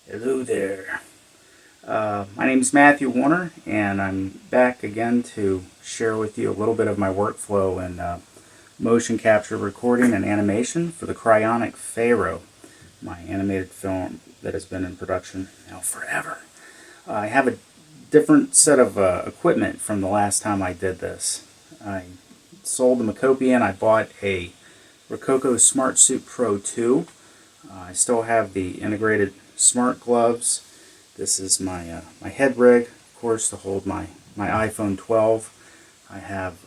Hello there. My name is Matthew Warner, and I'm back again to share with you a little bit of my workflow in motion capture recording and animation for the Cryonic Pharaoh, my animated film that has been in production now forever. I have a different set of equipment from the last time I did this. I sold the Macopian. I bought a Rokoko Smart Suit Pro 2. I still have the integrated smart gloves. This is my my head rig, of course, to hold my iPhone 12. I have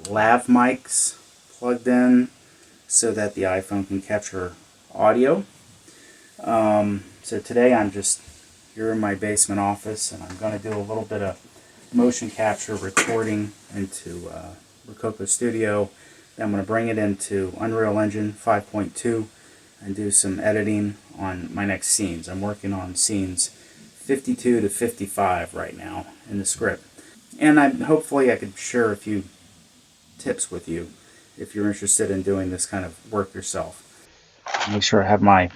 lav mics plugged in so that the iPhone can capture audio. So today I'm just here in my basement office, and I'm going to do a little bit of motion capture recording into Rokoko Studio. Then I'm going to bring it into Unreal Engine 5.2 and do some editing on my next scenes. I'm working on scenes 52 to 55 right now in the script. And hopefully I could share a few tips with you if you're interested in doing this kind of work yourself. Make sure I have my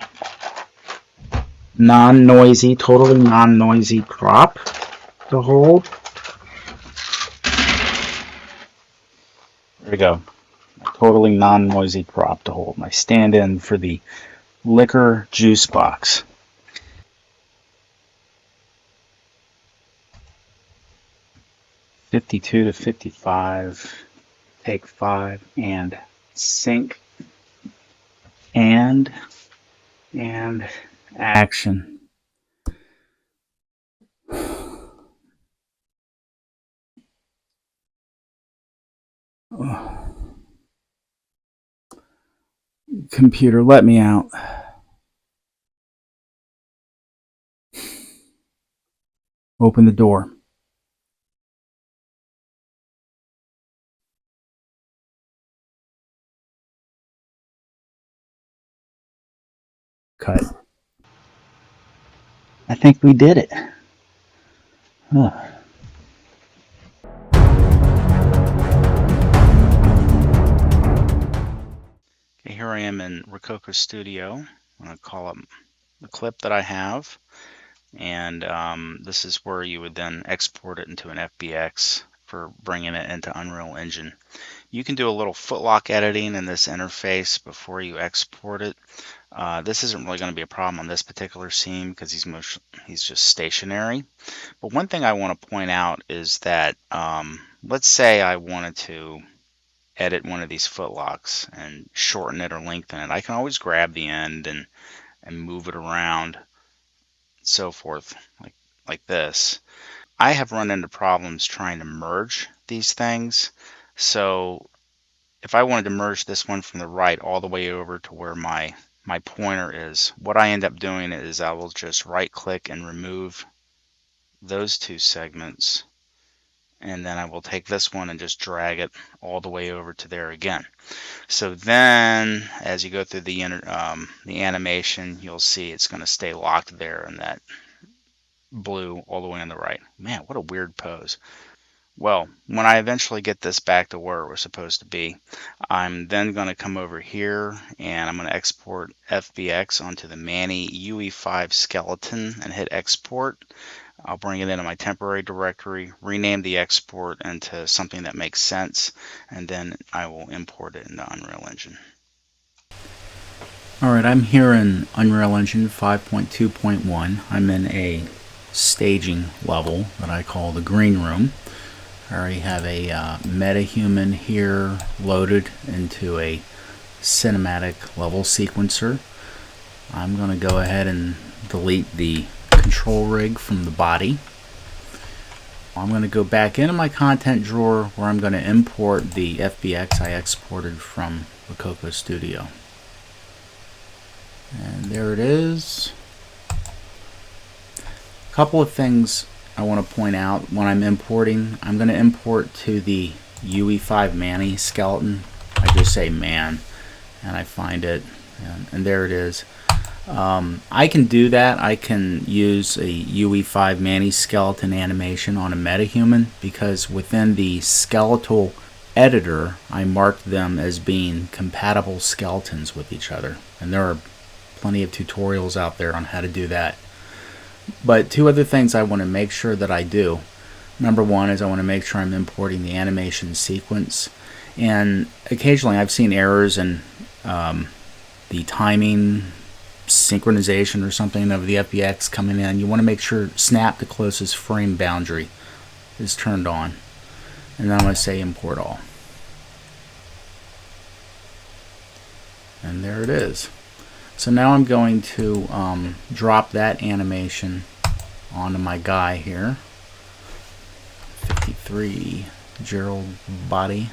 totally non-noisy crop to hold. There we go. Totally non-noisy crop to hold. My stand-in for the liquor Juicebox. (52 to 55), take 5, and sync, and action. Computer, let me out. Open the door. Cut. I think we did it. Huh. Okay, here I am in Rokoko Studio. I'm going to call up the clip that I have, and this is where you would then export it into an FBX for bringing it into Unreal Engine. You can do a little footlock editing in this interface before you export it. This isn't really going to be a problem on this particular scene because he's just stationary. But one thing I want to point out is that let's say I wanted to edit one of these footlocks and shorten it or lengthen it. I can always grab the end and move it around, so forth, like this. I have run into problems trying to merge these things. So if I wanted to merge this one from the right all the way over to where my pointer is, what I end up doing is I will just right click and remove those two segments, and then I will take this one and just drag it all the way over to there again. So then as you go through the animation, you'll see it's going to stay locked there in that blue all the way on the right. Man, what a weird pose. Well, when I eventually get this back to where it was supposed to be, I'm then going to come over here and I'm going to export FBX onto the Manny UE5 skeleton and hit export. I'll bring it into my temporary directory, rename the export into something that makes sense, and then I will import it into Unreal Engine. Alright, I'm here in Unreal Engine 5.2.1. I'm in a staging level that I call the green room. I already have a metahuman here loaded into a cinematic level sequencer. I'm going to go ahead and delete the control rig from the body. I'm going to go back into my content drawer where I'm going to import the FBX I exported from Rokoko Studio. And there it is. A couple of things I want to point out when I'm importing. I'm going to import to the UE5 Manny skeleton. I just say man and I find it, and there it is. I can do that. I can use a UE5 Manny skeleton animation on a metahuman because within the skeletal editor I marked them as being compatible skeletons with each other, and there are plenty of tutorials out there on how to do that. But two other things I want to make sure that I do. Number one is I want to make sure I'm importing the animation sequence. And occasionally I've seen errors in the timing synchronization or something of the FBX coming in. You want to make sure snap to closest frame boundary is turned on. And then I'm going to say import all. And there it is. So now I'm going to drop that animation onto my guy here. 53 Gerald body.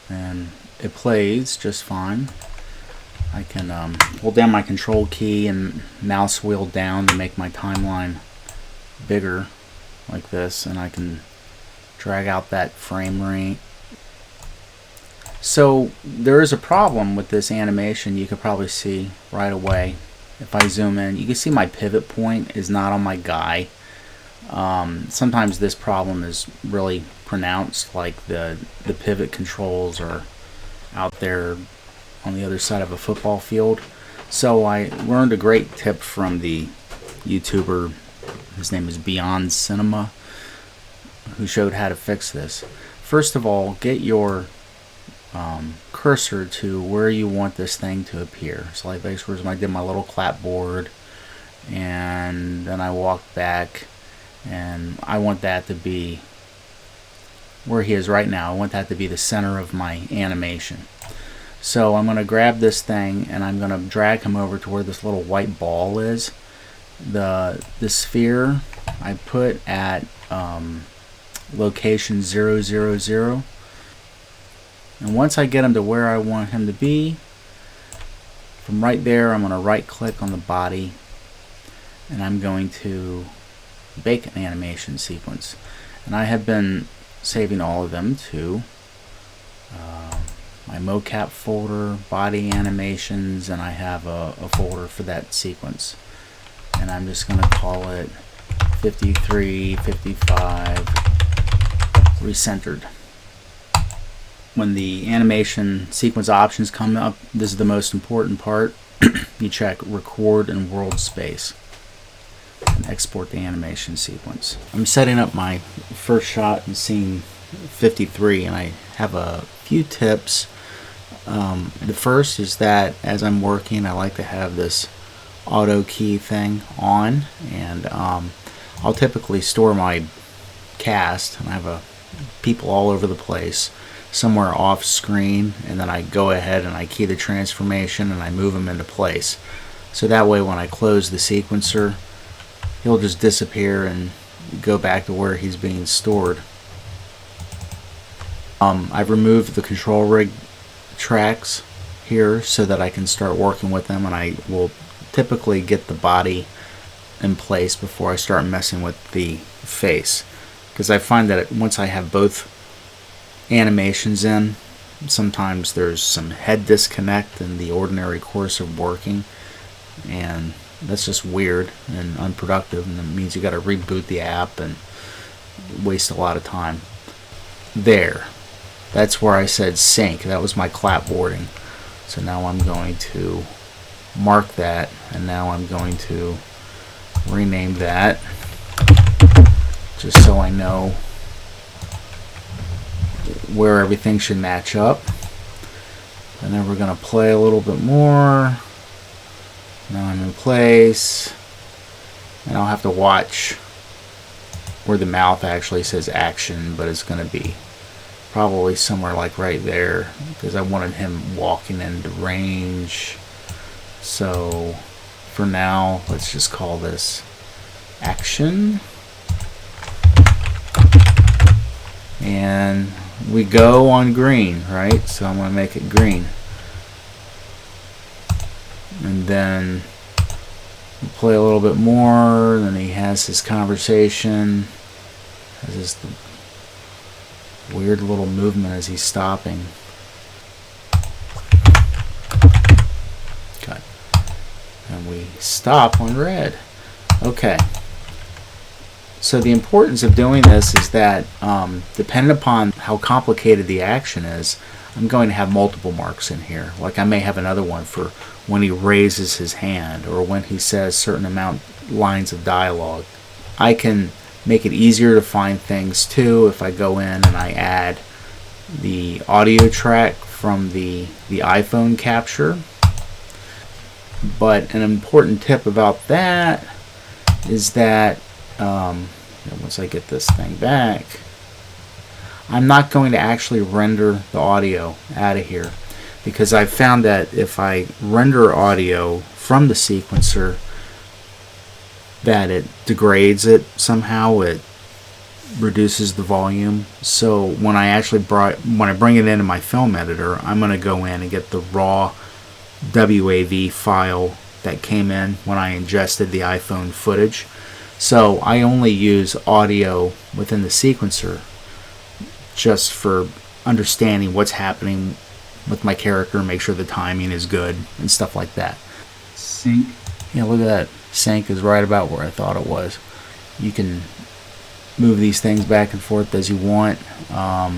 And it plays just fine. I can hold down my control key and mouse wheel down to make my timeline bigger like this, and I can drag out that frame rate. So there is a problem with this animation. You could probably see right away if I zoom in. You can see my pivot point is not on my guy. Sometimes this problem is really pronounced, like the pivot controls are out there on the other side of a football field. So I learned a great tip from the YouTuber, his name is Beyond Cinema, who showed how to fix this. First of all, get your cursor to where you want this thing to appear. So like this was when I did my little clapboard, and then I walked back, and I want that to be where he is right now. I want that to be the center of my animation. So I'm going to grab this thing and I'm going to drag him over to where this little white ball is. The sphere I put at location 000. And once I get him to where I want him to be, from right there I'm going to right click on the body and I'm going to bake an animation sequence. And I have been saving all of them to my mocap folder, body animations, and I have a folder for that sequence. And I'm just going to call it 53, 55, recentered. When the animation sequence options come up, this is the most important part. You check record in world space and export the animation sequence. I'm setting up my first shot in scene 53, and I have a few tips. The first is that as I'm working, I like to have this auto key thing on, and I'll typically store my cast, and I have people all over the place, somewhere off screen, and then I go ahead and I key the transformation and I move them into place. So that way when I close the sequencer, he'll just disappear and go back to where he's being stored. I've removed the control rig tracks here so that I can start working with them, and I will typically get the body in place before I start messing with the face, because I find that once I have both animations in, sometimes there's some head disconnect in the ordinary course of working, and that's just weird and unproductive, and it means you got to reboot the app and waste a lot of time. There, that's where I said sync. That was my clapboarding. So now I'm going to mark that, and now I'm going to rename that just so I know where everything should match up. And then we're going to play a little bit more. Now I'm in place, and I'll have to watch where the mouth actually says action, but it's going to be probably somewhere like right there, because I wanted him walking into range. So for now, let's just call this action. And we go on green, right? So I'm going to make it green. And then we'll play a little bit more. Then he has his conversation. Has this weird little movement as he's stopping. Cut. And we stop on red. Okay. So the importance of doing this is that depending upon how complicated the action is, I'm going to have multiple marks in here. Like I may have another one for when he raises his hand or when he says certain amount lines of dialogue. I can make it easier to find things too if I go in and I add the audio track from the iPhone capture. But an important tip about that is that once I get this thing back, I'm not going to actually render the audio out of here, because I've found that if I render audio from the sequencer, that it degrades it somehow. It reduces the volume. So when I bring it into my film editor, I'm going to go in and get the raw WAV file that came in when I ingested the iPhone footage. So I only use audio within the sequencer just for understanding what's happening with my character, make sure the timing is good and stuff like that. Sync. Yeah, look at that. Sync is right about where I thought it was. You can move these things back and forth as you want. A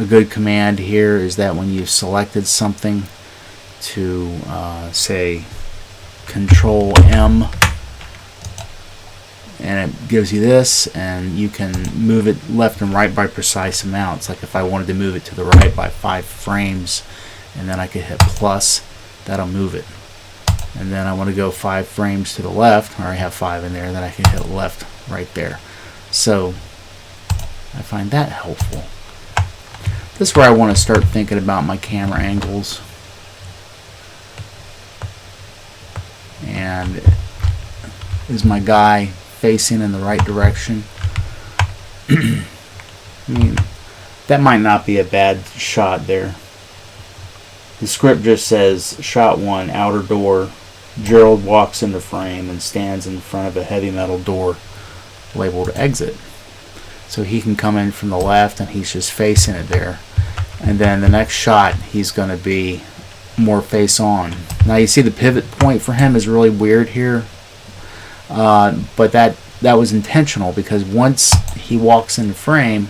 good command here is that when you've selected something, to say Control M, and it gives you this, and you can move it left and right by precise amounts. Like if I wanted to move it to the right by 5 frames, and then I could hit plus, that'll move it. And then I want to go 5 frames to the left, or I have 5 in there, then I can hit left right there. So I find that helpful. This is where I want to start thinking about my camera angles. And is my guy facing in the right direction? I mean, that might not be a bad shot there. The script just says, shot 1, outer door. Gerald walks into frame and stands in front of a heavy metal door labeled exit. So he can come in from the left and he's just facing it there. And then the next shot he's going to be more face on. Now you see the pivot point for him is really weird here, but that was intentional, because once he walks into frame,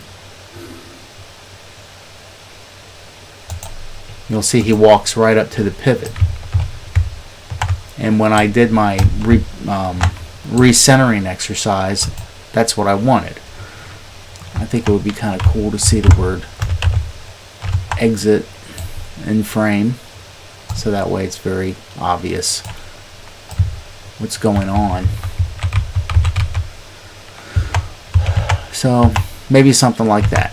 you'll see he walks right up to the pivot. And when I did my recentering exercise, that's what I wanted. I think it would be kind of cool to see the word exit in frame, so that way it's very obvious what's going on. So maybe something like that.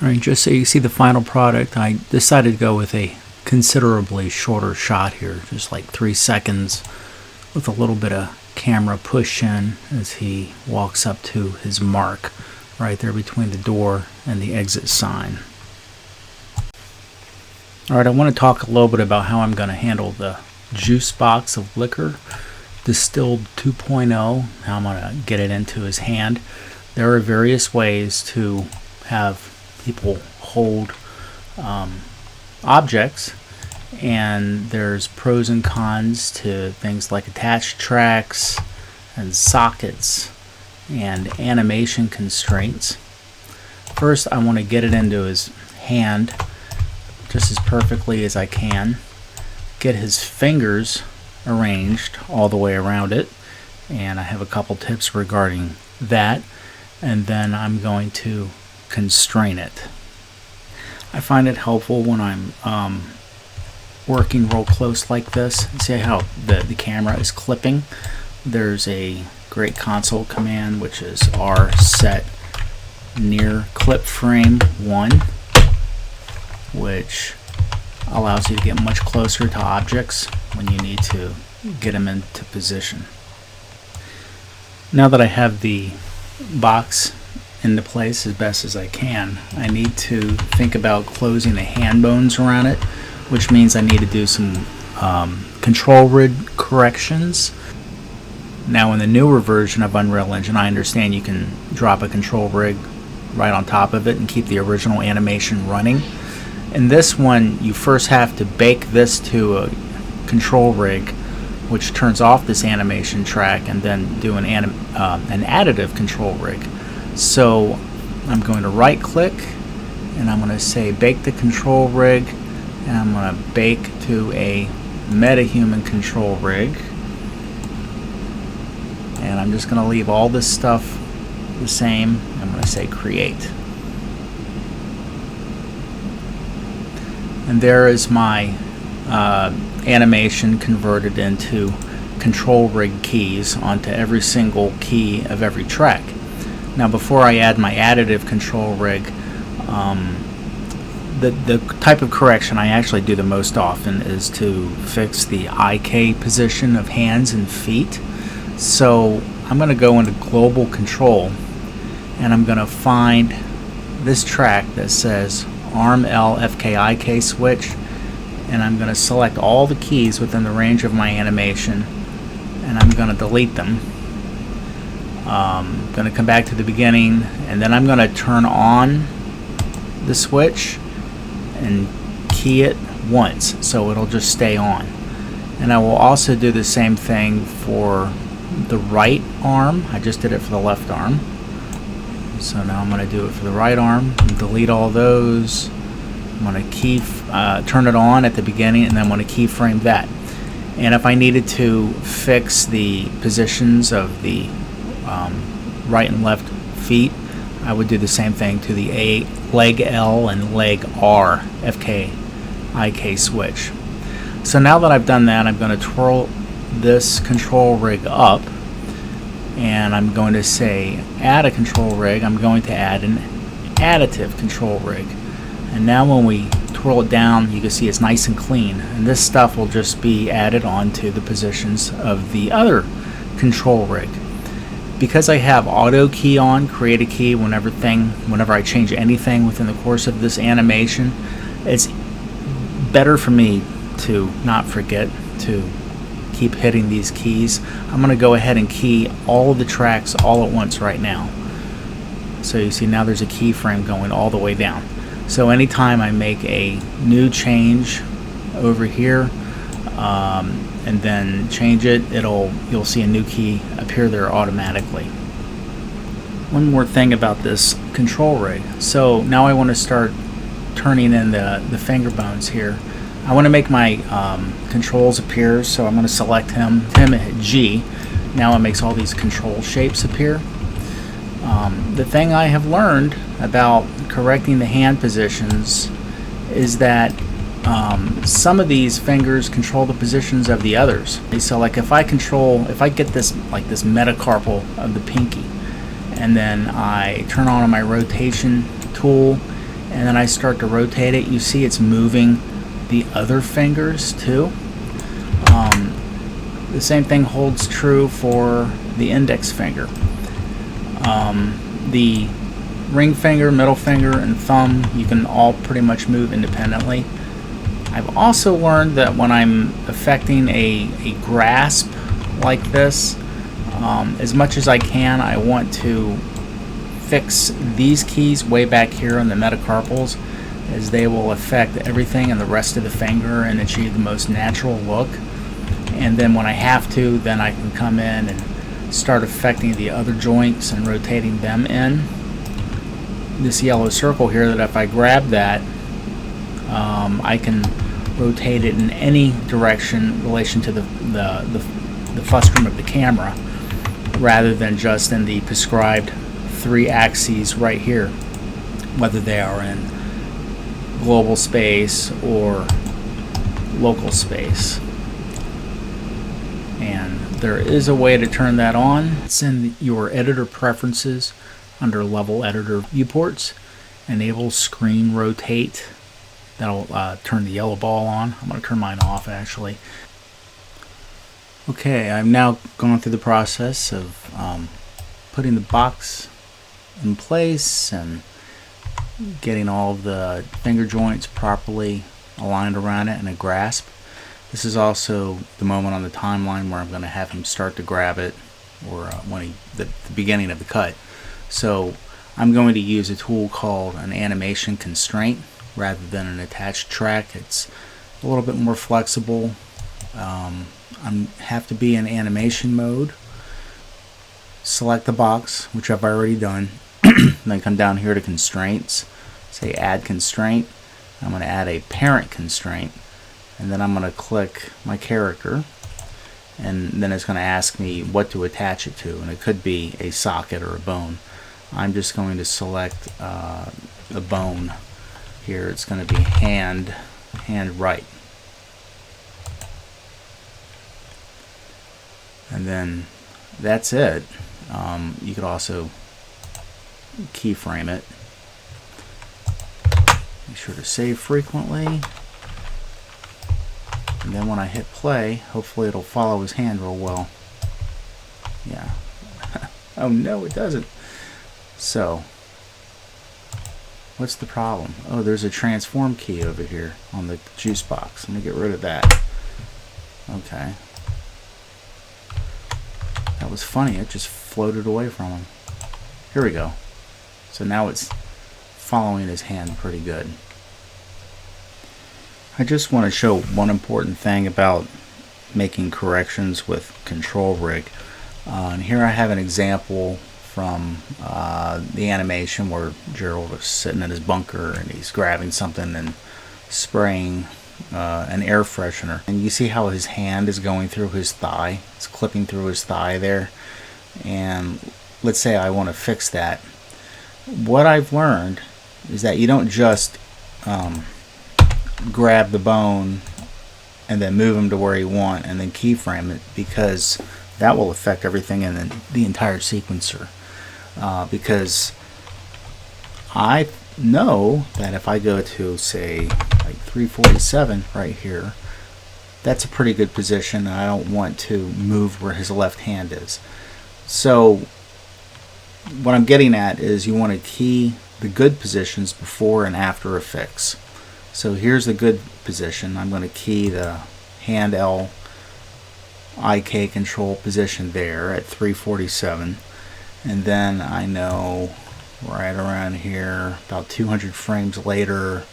Alright, just so you see the final product, I decided to go with a considerably shorter shot here, just like 3 seconds, with a little bit of camera push in as he walks up to his mark right there between the door and the exit sign. Alright, I want to talk a little bit about how I'm going to handle the Juicebox of liquor, distilled 2.0, how I'm going to get it into his hand. There are various ways to have people hold objects, and there's pros and cons to things like attached tracks and sockets and animation constraints. First, I want to get it into his hand just as perfectly as I can, get his fingers arranged all the way around it, and I have a couple tips regarding that, and then I'm going to constrain it. I find it helpful when I'm working real close like this. See how the camera is clipping? There's a great console command which is R set near clip frame 1, which allows you to get much closer to objects when you need to get them into position. Now that I have the box into place as best as I can, I need to think about closing the hand bones around it, which means I need to do some control rig corrections. Now in the newer version of Unreal Engine, I understand you can drop a control rig right on top of it and keep the original animation running. In this one, you first have to bake this to a control rig, which turns off this animation track, and then do an additive control rig. So I'm going to right click and I'm going to say bake the control rig, and I'm going to bake to a MetaHuman control rig, and I'm just going to leave all this stuff the same. I'm going to say create, and there is my animation converted into control rig keys onto every single key of every track. Now before I add my additive control rig, the type of correction I actually do the most often is to fix the IK position of hands and feet. So I'm going to go into global control, and I'm going to find this track that says ARM L FKIK switch, and I'm going to select all the keys within the range of my animation, and I'm going to delete them. I'm going to come back to the beginning, and then I'm going to turn on the switch and key it once so it'll just stay on. And I will also do the same thing for the right arm. I just did it for the left arm, so now I'm going to do it for the right arm and delete all those. I'm going to turn it on at the beginning, and then I'm going to keyframe that. And if I needed to fix the positions of the right and left feet, I would do the same thing to the leg L and leg R FKIK switch. So now that I've done that, I'm going to twirl this control rig up, and I'm going to say add a control rig. I'm going to add an additive control rig. And now when we twirl it down, you can see it's nice and clean, and this stuff will just be added onto the positions of the other control rig. Because I have auto key on, create a key whenever I change anything within the course of this animation, it's better for me to not forget to keep hitting these keys. I'm going to go ahead and key all of the tracks all at once right now. So you see now there's a keyframe going all the way down. So anytime I make a new change over here and then change it, you'll see a new key appear there automatically. One more thing about this control rig. So now I want to start turning in the finger bones here. I want to make my controls appear, so I'm going to select him and hit G. Now it makes all these control shapes appear. The thing I have learned about correcting the hand positions is that some of these fingers control the positions of the others. So like if I get this like this metacarpal of the pinky, and then I turn on my rotation tool, and then I start to rotate it, you see it's moving the other fingers too. The same thing holds true for the index finger. The ring finger, middle finger, and thumb, you can all pretty much move independently. I've also learned that when I'm affecting a grasp like this, as much as I can, I want to fix these keys way back here on the metacarpals, as they will affect everything in the rest of the finger and achieve the most natural look. And then when I have to, then I can come in and start affecting the other joints and rotating them in. This yellow circle here, that if I grab that, I can rotate it in any direction in relation to the frustum of the camera, rather than just in the prescribed 3 axes right here, whether they are in global space or local space. And there is a way to turn that on. It's in your editor preferences under level editor viewports. Enable screen rotate. That'll turn the yellow ball on. I'm going to turn mine off actually. Okay, I've now gone through the process of putting the box in place and getting all of the finger joints properly aligned around it in a grasp. This is also the moment on the timeline where I'm going to have him start to grab it, or when the beginning of the cut. So I'm going to use a tool called an Animation Constraint rather than an attached track. It's a little bit more flexible. I have to be in animation mode. Select the box, which I've already done. And then come down here to constraints, say add constraint. I'm going to add a parent constraint, and then I'm going to click my character, and then it's going to ask me what to attach it to, and it could be a socket or a bone. I'm just going to select a bone here. It's going to be hand right, and then that's it. You could also keyframe it. Make sure to save frequently, and then when I hit play, hopefully it'll follow his hand real well. Yeah. Oh no, it doesn't. So what's the problem? Oh, there's a transform key over here on the Juicebox. Let me get rid of that. Okay. That was funny. It just floated away from him. Here we go. So now it's following his hand pretty good. I just want to show one important thing about making corrections with Control Rig. And here I have an example from the animation where Gerald is sitting in his bunker and he's grabbing something and spraying an air freshener. And you see how his hand is going through his thigh. It's clipping through his thigh there. And let's say I want to fix that. What I've learned is that you don't just grab the bone and then move him to where you want and then keyframe it, because that will affect everything in the entire sequencer. Because I know that if I go to, say, like 347 right here, that's a pretty good position, and I don't want to move where his left hand is. So what I'm getting at is you want to key the good positions before and after a fix. So here's the good position. I'm going to key the hand L IK control position there at 347, and then I know right around here, about 200 frames later,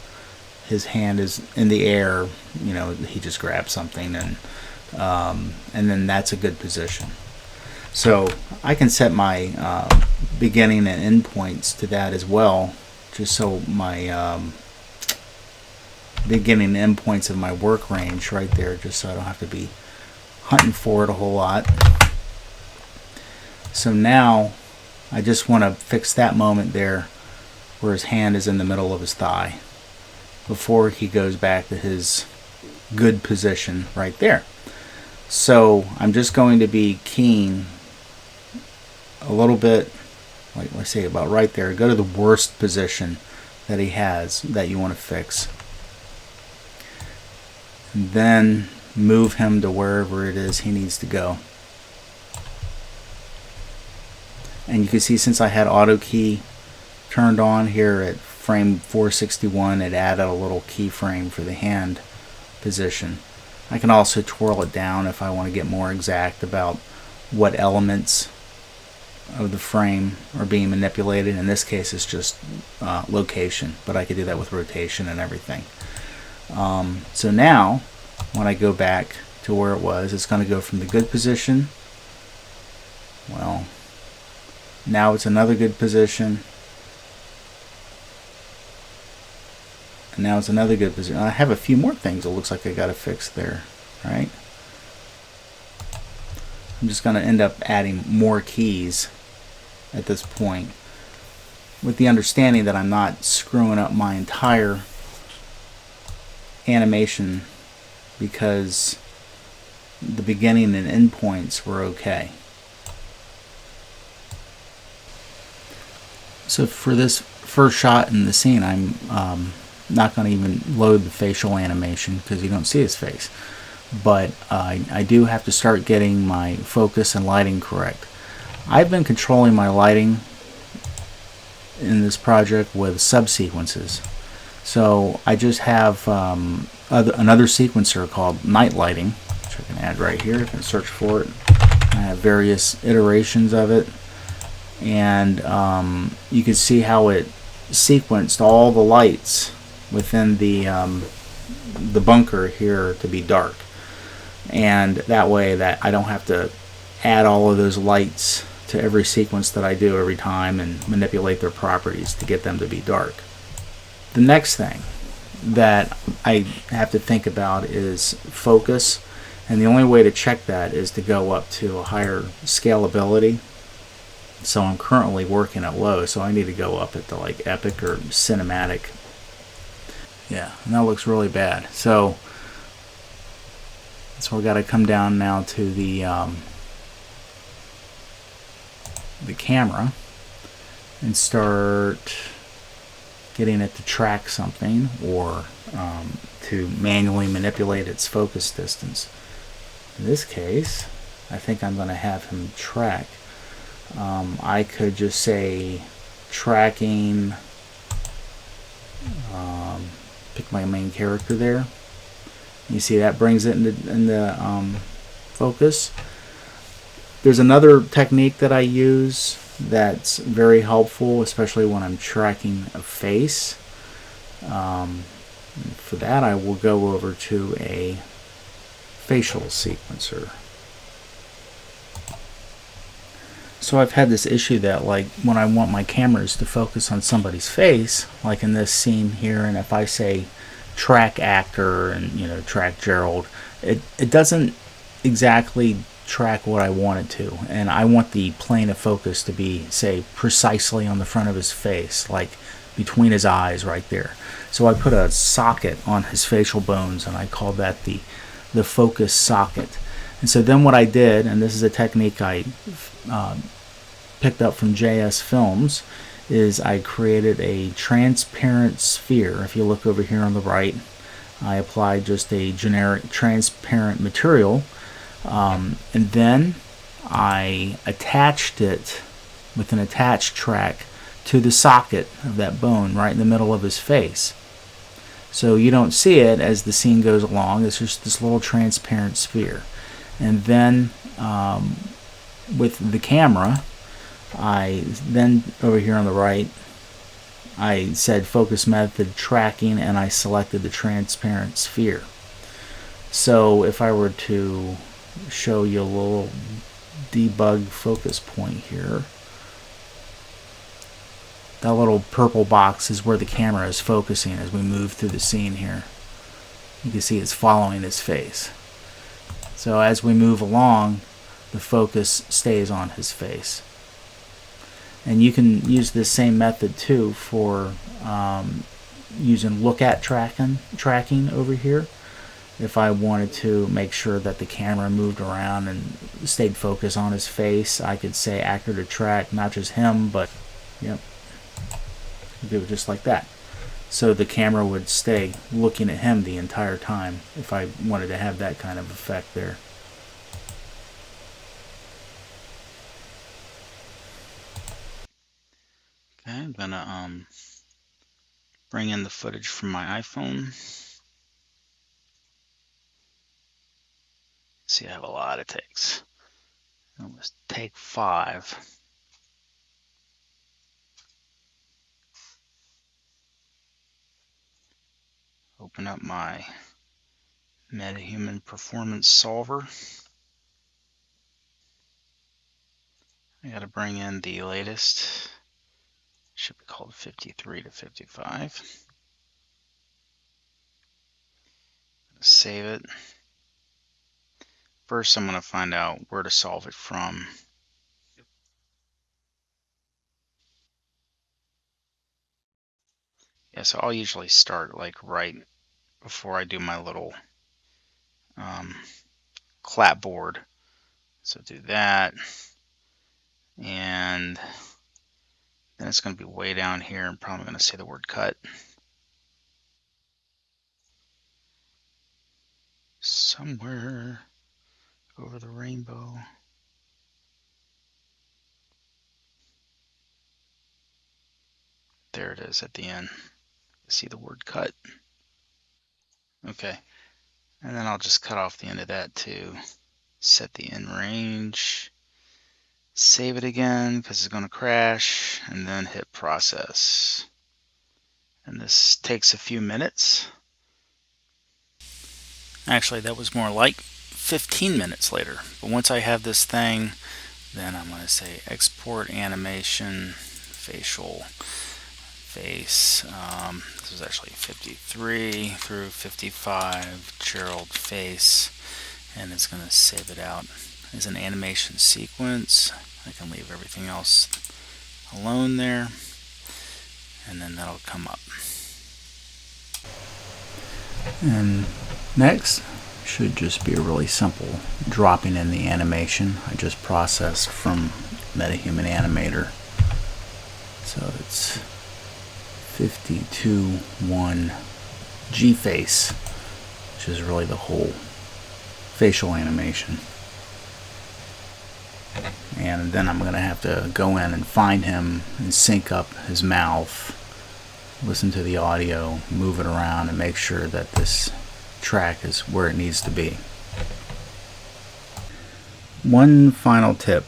his hand is in the air. You know, he just grabbed something, and then that's a good position. So I can set my beginning and end points to that as well, just so my beginning and end points of my work range right there, just so I don't have to be hunting for it a whole lot. So now I just want to fix that moment there where his hand is in the middle of his thigh before he goes back to his good position right there. So I'm just going to be keying a little bit, like let's say about right there. Go to the worst position that he has that you want to fix, and then move him to wherever it is he needs to go. And you can see, since I had auto key turned on here at frame 461, it added a little keyframe for the hand position. I can also twirl it down if I want to get more exact about what elements of the frame are being manipulated. In this case it's just location, but I could do that with rotation and everything. So now when I go back to where it was, it's going to go from the good position, well, now it's another good position, and now it's another good position. I have a few more things it looks like I got to fix there, right? I'm just going to end up adding more keys at this point, with the understanding that I'm not screwing up my entire animation, because the beginning and end points were okay. So for this first shot in the scene, I'm not going to even load the facial animation because you don't see his face. But I do have to start getting my focus and lighting correct. I've been controlling my lighting in this project with Subsequences. So I just have another sequencer called Night Lighting, which I can add right here. I can search for it. I have various iterations of it, and you can see how it sequenced all the lights within the bunker here to be dark, and that way that I don't have to add all of those lights to every sequence that I do every time and manipulate their properties to get them to be dark. The next thing that I have to think about is focus, and the only way to check that is to go up to a higher scalability. So I'm currently working at low, so I need to go up at the like epic or cinematic. Yeah, and that looks really bad. So we got to come down now to the camera and start getting it to track something, or to manually manipulate its focus distance. In this case, I think I'm going to have him track. I could just say tracking, pick my main character there. You see that brings it into focus. There's another technique that I use that's very helpful, especially when I'm tracking a face. For that, I will go over to a facial sequencer. So I've had this issue that, like, when I want my cameras to focus on somebody's face, like in this scene here, and if I say track actor and track Gerald, it doesn't exactly track what I want it to, and I want the plane of focus to be, say, precisely on the front of his face, like between his eyes right there. So I put a socket on his facial bones, and I called that the focus socket. And so then what I did, and this is a technique I picked up from JS Films, is I created a transparent sphere. If you look over here on the right, I applied just a generic transparent material, and then I attached it with an attached track to the socket of that bone right in the middle of his face. So you don't see it as the scene goes along. It's just this little transparent sphere. And then with the camera, I then over here on the right, I said focus method tracking, and I selected the transparent sphere. So if I were to show you a little debug focus point here, that little purple box is where the camera is focusing as we move through the scene here. You can see it's following his face. So as we move along, the focus stays on his face. And you can use this same method too for using look at tracking over here. If I wanted to make sure that the camera moved around and stayed focused on his face, I could say actor to track, not just him, but yep, do it just like that. So the camera would stay looking at him the entire time if I wanted to have that kind of effect there. Okay, I'm gonna bring in the footage from my iPhone. See, I have a lot of takes. Let's take 5. Open up my MetaHuman Performance Solver. I gotta bring in the latest. Should be called 53 to 55. Save it. First, I'm gonna find out where to solve it from. Yeah, so I'll usually start like right before I do my little clapboard. So do that, and then it's going to be way down here. I'm probably going to say the word cut. Somewhere over the rainbow. There it is at the end. See the word cut. Okay, and then I'll just cut off the end of that too. Set the in range. Save it again because it's going to crash, and then hit process. And this takes a few minutes. Actually, that was more like 15 minutes later. But once I have this thing Then I'm going to say export animation facial face. This is actually 53 through 55 Gerald face, and it's going to save it out as an animation sequence. I can leave everything else alone there, and then that'll come up. And next should just be a really simple dropping in the animation I just processed from MetaHuman Animator. So it's 52.1 G-face, which is really the whole facial animation. And then I'm going to have to go in and find him and sync up his mouth, listen to the audio, move it around, and make sure that this track is where it needs to be. One final tip.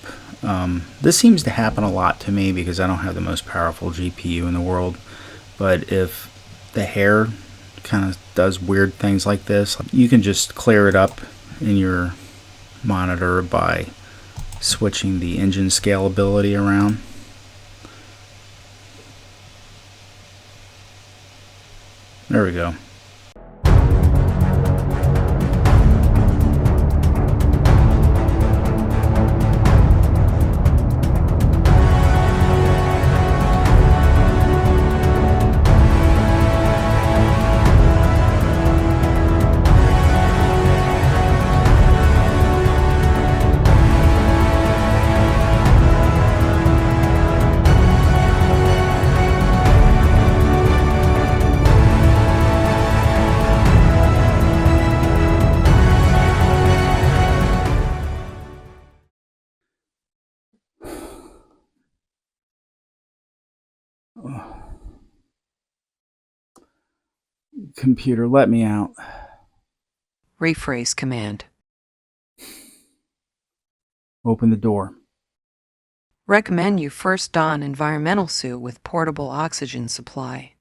This seems to happen a lot to me because I don't have the most powerful GPU in the world, but if the hair kind of does weird things like this, you can just clear it up in your monitor by switching the engine scalability around. There we go. Computer, let me out. Rephrase command. Open the door. Recommend you first don environmental suit with portable oxygen supply.